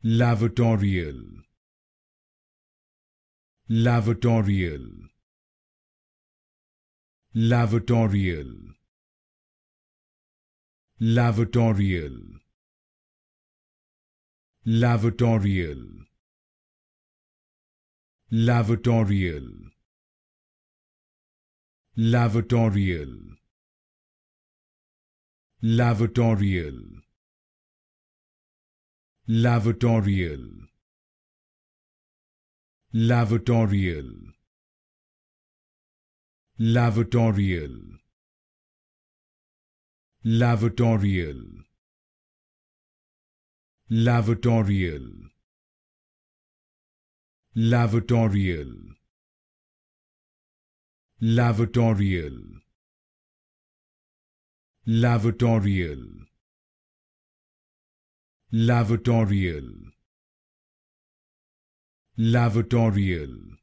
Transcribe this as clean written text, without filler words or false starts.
Lavatorial, Lavatorial, Lavatorial, Lavatorial, Lavatorial, Lavatorial, Lavatorial, Lavatorial, Lavatorial, Lavatorial, Lavatorial, Lavatorial, Lavatorial, Lavatorial, Lavatorial, Lavatorial, Lavatorial, Lavatorial,